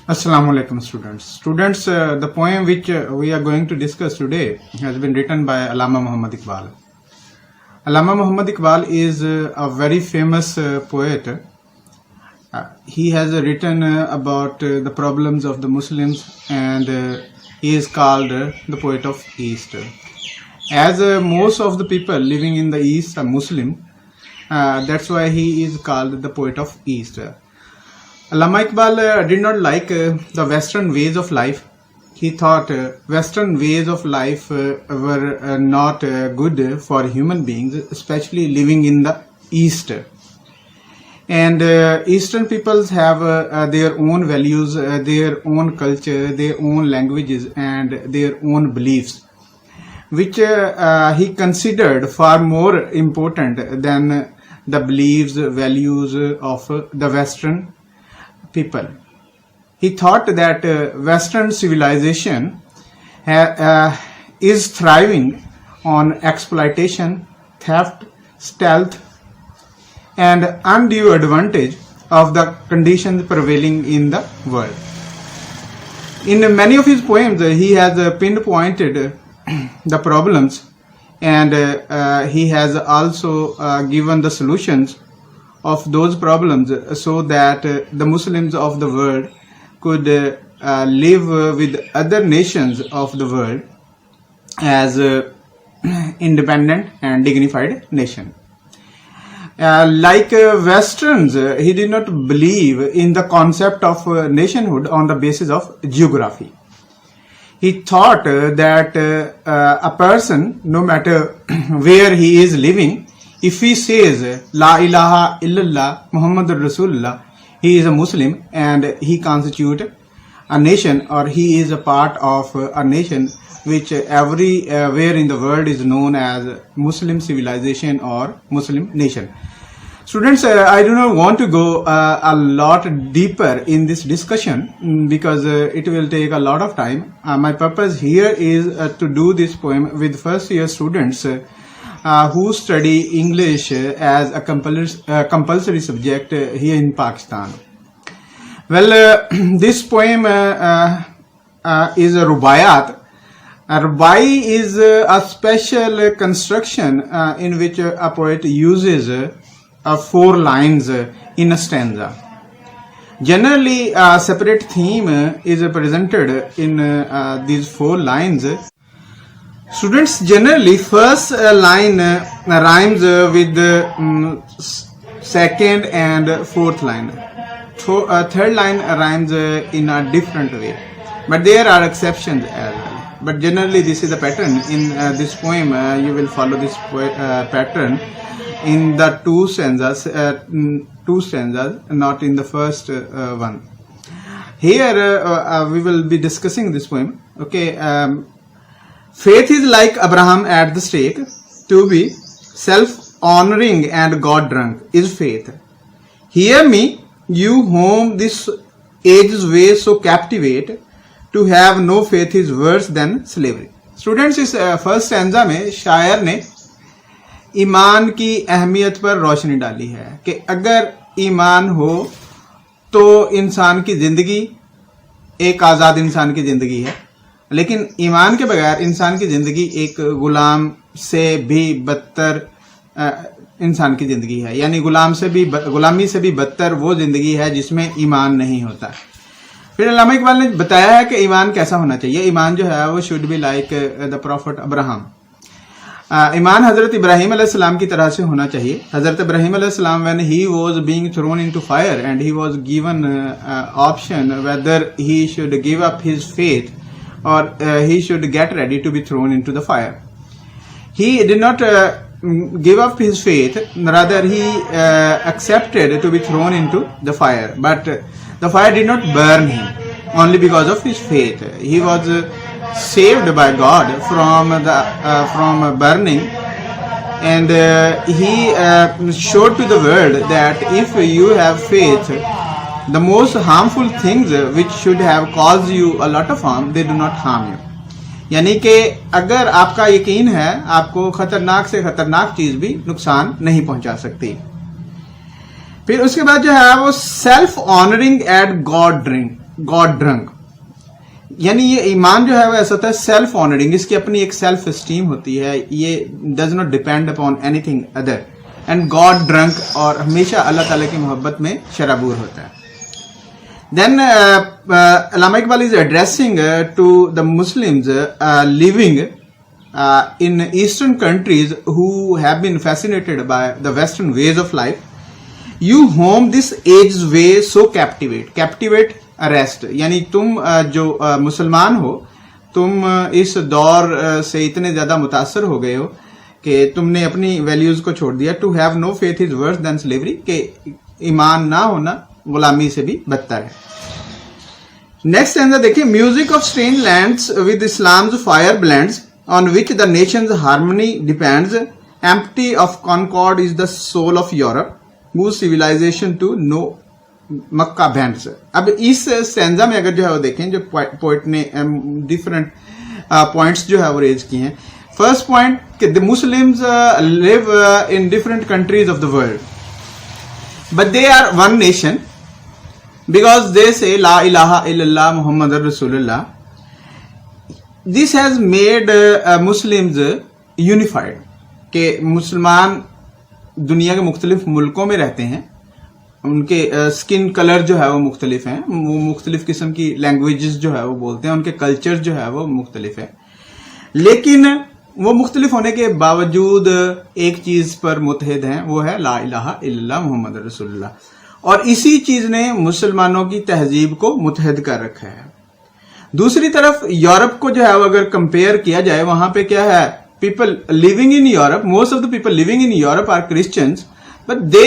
Assalamu alaikum students. The poem which we are going to discuss today has been written by Allama Muhammad Iqbal. Allama Muhammad Iqbal is a very famous poet. He has written about the problems of the Muslims, and he is called the poet of East. As most of the people living in the East are Muslim, that's why he is called the poet of East. Allama Iqbal did not like the Western ways of life. He thought Western ways of life were not good for human beings, especially living in the East. And Eastern peoples have their own values, their own culture, their own languages, and their own beliefs, which he considered far more important than the beliefs, values of the Western people. He thought that Western civilization is thriving on exploitation, theft, stealth, and undue advantage of the conditions prevailing in the world. In many of his poems, he has pinpointed the problems, and he has also given the solutions of those problems so that the Muslims of the world could live with other nations of the world as independent and dignified nation. Like Westerns, he did not believe in the concept of nationhood on the basis of geography. He thought that a person, no matter where he is living, if he says La ilaha illallah Muhammadur Rasulullah, he is a Muslim and he constitutes a nation, or he is a part of a nation which everywhere in the world is known as Muslim civilization or Muslim nation. Students, I do not want to go a lot deeper in this discussion because it will take a lot of time. My purpose here is to do this poem with first year students who study English as a compulsory subject here in Pakistan. Well, this poem is a Ruba'iyat. A Rubai is a special construction in which a poet uses 4 lines in a stanza. Generally, a separate theme is presented in these 4 lines. Students, generally first line rhymes with the second and fourth line. Third line rhymes in a different way, but there are exceptions as well. But generally this is the pattern. In this poem you will follow this pattern in the 2 stanzas, not in the first one. Here we will be discussing this poem. Okay. Faith is like Abraham at the stake. To be self-honoring and God-drunk is faith. Hear me, you whom this age's way so captivate. To have no faith is worse than slavery. Students, इस first stanza में शायर ने ईमान की अहमियत पर रोशनी डाली है कि अगर ईमान हो तो इंसान की जिंदगी एक आज़ाद इंसान की जिंदगी है, लेकिन ईमान के बगैर इंसान की जिंदगी एक गुलाम से भी बदतर इंसान की जिंदगी है, यानी गुलामी से भी बदतर वो जिंदगी है जिसमें ईमान नहीं होता। फिर अल्लामा इकबाल ने बताया है कि ईमान कैसा होना चाहिए। ईमान जो है वो should be like the prophet Abraham. ईमान हजरत इब्राहिम अलैहिस्सलाम की तरह से होना चाहिए। हजरत इब्राहिम अलैहिस्सलाम when he was being throne into fire and he was given option weather he should give up his faith or he should get ready to be thrown into the fire. He did not give up his faith, rather he accepted to be thrown into the fire. But the fire did not burn him only because of his faith. He was saved by God from burning, and he showed to the world that if you have faith, the most harmful things which should have caused you a lot of harm, they do not harm you. यानी कि अगर आपका यकीन है, आपको खतरनाक से खतरनाक चीज भी नुकसान नहीं पहुंचा सकती। फिर उसके बाद जो है वो self honouring at God drink God drunk, यानी ये ईमान जो है वो ऐसा होता है सेल्फ ऑनरिंग, इसकी अपनी एक सेल्फ एस्टीम होती है, ये does not depend upon anything other, and God drunk, और हमेशा अल्लाह ताला की मोहब्बत में शराबूर होता है. Then Allama Iqbal is addressing to the Muslims living in Eastern countries who have been fascinated by the Western ways of life. You whom this age's way so captivate arrest, यानी तुम जो मुसलमान हो, तुम इस दौर से इतने ज्यादा मुतासर हो गए हो कि तुमने अपनी वैल्यूज को छोड़ दिया. To have no faith is worse than slavery, के ईमान ना होना गुलामी से भी बदतर है. नेक्स्ट स्टैंजा देखिए. Music of strange lands with Islam's fire blends on which the nations harmony depends, empty of concord is the soul of Europe, move civilisation to no Mecca bends. अब इस स्टैंजा में अगर जो है वो देखें, जो पोइट ने डिफरेंट पॉइंट्स जो है वो रेज किए हैं. फर्स्ट पॉइंट कि the Muslims live in different countries of the world, but they are one nation because they say la ilaha illallah muhammadur rasulullah. This has made Muslims unified, के मुसलमान दुनिया के मुख्तलिफ मुल्कों में रहते हैं, उनके स्किन कलर जो है वो मुख्तलिफ हैं, वो मुख्तलिफ किस्म की लैंग्वेजेस जो है वो बोलते हैं, उनके कल्चर जो है वो मुख्तलिफ है, लेकिन वो मुख्तलिफ होने के बावजूद एक चीज पर मुतहद हैं, वो है ला इलाहा इल्लल्लाह मुहम्मद रसूलुल्लाह. और इसी चीज ने मुसलमानों की तहजीब को मुतहद कर रखा है. दूसरी तरफ यूरोप को जो है अगर कंपेयर किया जाए, वहां पे क्या है, people living in Europe, most of the people living in Europe are Christians, but they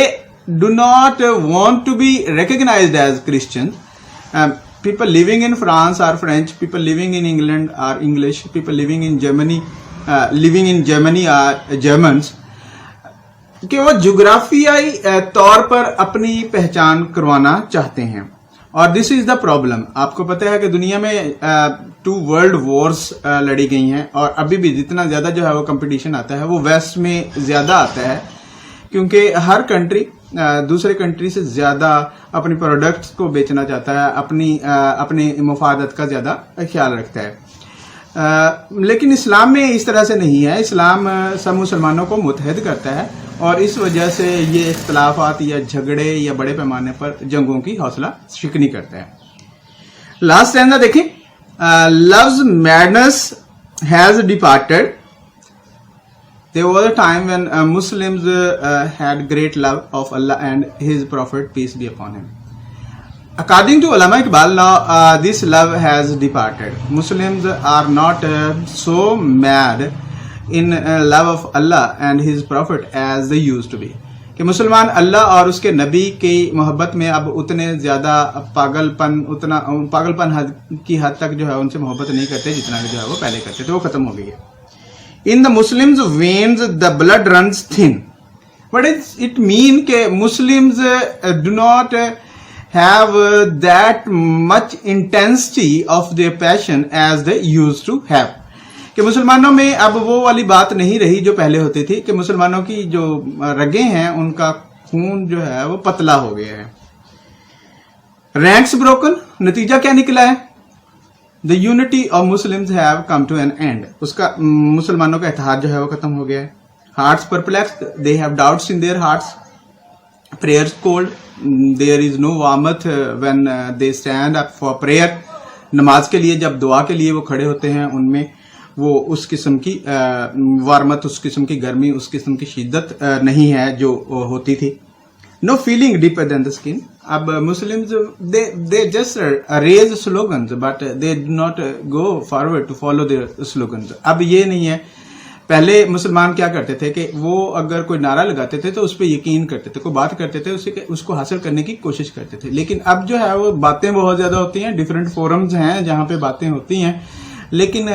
do not want to be recognised as Christians. people living in France are French, people living in England are English, people living in Germany are Germans, कि वो जुग्राफियाई तौर पर अपनी पहचान करवाना चाहते हैं. और दिस इज द प्रॉब्लम. आपको पता है कि दुनिया में 2 वर्ल्ड वॉर्स लड़ी गई हैं, और अभी भी जितना ज्यादा जो है वो कंपटीशन आता है वो वेस्ट में ज्यादा आता है, क्योंकि हर कंट्री दूसरे कंट्री से ज्यादा अपनी प्रोडक्ट्स को बेचना चाहता है, अपनी मुफादत का ज्यादा ख्याल रखता है. लेकिन इस्लाम में इस तरह से नहीं है. इस्लाम सब मुसलमानों को मुत्तहद करता है, और इस वजह से ये इख्तलाफात या झगड़े या बड़े पैमाने पर जंगों की हौसला शिकनी करता है. लास्ट स्टैंजा देखें. Loves madness has departed. There was a time when Muslims had great love of Allah and His Prophet, peace be upon him. According to Allama Iqbal, now this love has departed. Muslims are not so mad in love of Allah and His Prophet as they used to be. कि मुसलमान अल्लाह और उसके नबी की मोहब्बत में अब उतने ज्यादा पागलपन की हद तक जो है उनसे मोहब्बत नहीं करते जितना जो है वो पहले करते थे, वो खत्म हो गई है. In the Muslims' veins, the blood runs thin. What does it mean कि Muslims do not have that much intensity of their passion as they used to have. कि मुसलमानों में अब वो वाली बात नहीं रही जो पहले होती थी, कि मुसलमानों की जो रगें हैं उनका खून जो है वो पतला हो गया है. Ranks broken, नतीजा क्या निकला है? The unity of Muslims have come to an end. उसका मुसलमानों का इत्तेहाद जो है वो खत्म हो गया है. Hearts perplexed, they have doubts in their hearts. Prayers cold, there is no warmth when they stand up for prayer. नमाज के लिए जब दुआ के लिए वो खड़े होते हैं, उनमें वो उस किस्म की वार्मत, उस किस्म की गर्मी, उस किस्म की शिद्दत नहीं है जो होती थी. No feeling deeper than the skin. अब Muslims they just raise slogans, but they do not go forward to follow their slogans. अब ये नहीं है. पहले मुसलमान क्या करते थे कि वो अगर कोई नारा लगाते थे तो उस पर यकीन करते थे, कोई बात करते थे उसको हासिल करने की कोशिश करते थे. लेकिन अब जो है वो बातें बहुत ज्यादा होती हैं, डिफरेंट फोरम्स हैं जहाँ पे बातें होती हैं, लेकिन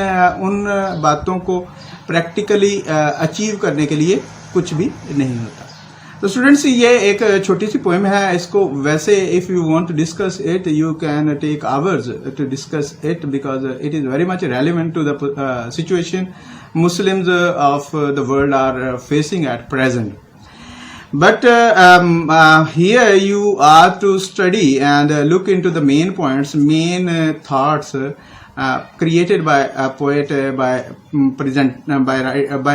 उन बातों को प्रैक्टिकली अचीव करने के लिए कुछ भी नहीं होता. तो स्टूडेंट्स, ये एक छोटी सी पोएम है. इसको वैसे if you want to discuss it you can take hours to discuss it, because it is very much relevant to the situation Muslims of the world are facing at present. But here you are to study and look into the main points, main thoughts created by a poet by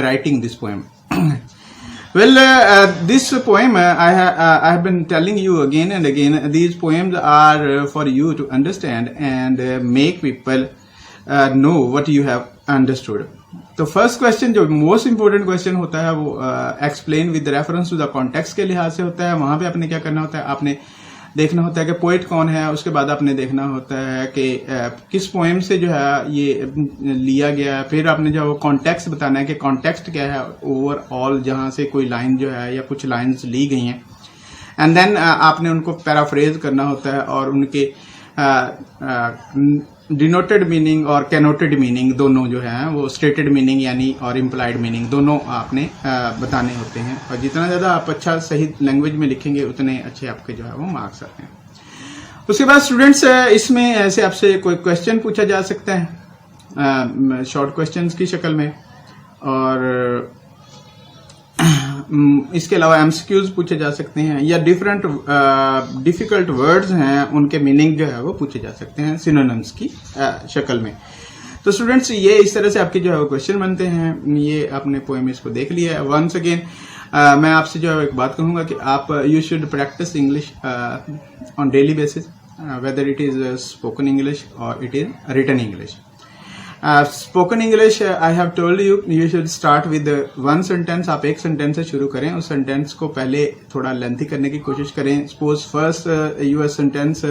writing this poem. Well, this poem I have been telling you again and again. These poems are for you to understand and make people know what you have understood. तो first question जो most important question होता है वो explain with reference to the context के लिहाज से होता है. वहां पे आपने क्या करना होता है, आपने देखना होता है कि पोएट कौन है, उसके बाद आपने देखना होता है कि किस पोएम से जो है ये लिया गया है. फिर आपने जो कॉन्टेक्स्ट बताना है कि कॉन्टेक्स्ट क्या है ओवरऑल, जहां से कोई लाइन जो है या कुछ लाइंस ली गई हैं. एंड देन आपने उनको पैराफ्रेज करना होता है और उनके डिनोटेड मीनिंग और कैनोटेड मीनिंग दोनों जो है वो स्टेटेड मीनिंग यानी और इम्प्लाइड मीनिंग दोनों आपने बताने होते हैं. और जितना ज्यादा आप अच्छा सही लैंग्वेज में लिखेंगे उतने अच्छे आपके जो है वो मार्क्स आते हैं. उसके बाद स्टूडेंट्स इसमें ऐसे आपसे कोई क्वेश्चन पूछा जा सकता है शॉर्ट क्वेश्चंस की शक्ल में, और इसके अलावा एमसीक्यूज पूछे जा सकते हैं या डिफरेंट डिफिकल्ट वर्ड्स हैं उनके मीनिंग जो है वो पूछे जा सकते हैं सिनोनिम्स की शक्ल में. तो स्टूडेंट्स ये इस तरह से आपके जो है वो क्वेश्चन बनते हैं. ये आपने पोएम इसको देख लिया है. वंस अगेन मैं आपसे जो है एक बात कहूंगा कि आप you should practice English on daily basis, whether it is spoken English और it is written English. Spoken English I have told you should start with one sentence. आप एक सेंटेंस से शुरू करें, उस सेंटेंस को पहले थोड़ा लेंथी करने की कोशिश करें. Suppose first your sentence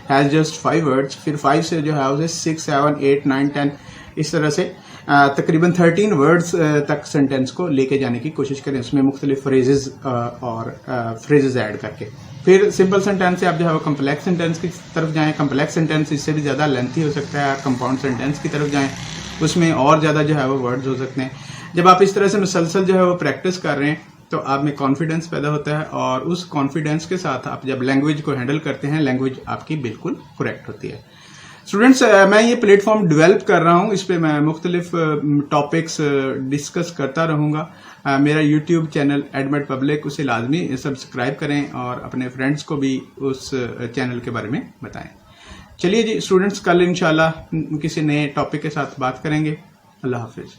has just 5 words, फिर 5 से जो है उसे 6, 7, 8, 9, 10 इस तरह से तकरीबन 13 वर्ड्स तक सेंटेंस को लेके जाने की कोशिश करें, उसमें मुख्तलिफ फ्रेजेस और फ्रेजेस ऐड करके. फिर सिंपल सेंटेंस से आप जो है वो कम्प्लेक्स सेंटेंस की तरफ जाएं. कम्प्लेक्स सेंटेंस इससे भी ज्यादा लेंथी हो सकता है. कंपाउंड सेंटेंस की तरफ जाएं, उसमें और ज्यादा जो है वो वर्ड्स हो सकते हैं. जब आप इस तरह से मुसलसल जो है वो प्रैक्टिस कर रहे हैं तो आप में कॉन्फिडेंस पैदा होता है, और उस कॉन्फिडेंस के साथ आप जब लैंग्वेज को हैंडल करते हैं लैंग्वेज आपकी बिल्कुल करेक्ट होती है. स्टूडेंट्स मैं ये प्लेटफॉर्म डेवलप कर रहा हूँ, इस पे मैं मुख्तलिफ टॉपिक्स डिस्कस करता रहूंगा. मेरा यूट्यूब चैनल एडमेड पब्लिक, उसे लाजमी सब्सक्राइब करें और अपने फ्रेंड्स को भी उस चैनल के बारे में बताएं. चलिए जी स्टूडेंट्स, कल इंशाल्लाह किसी नए टॉपिक के साथ बात करेंगे. अल्लाह हाफिज.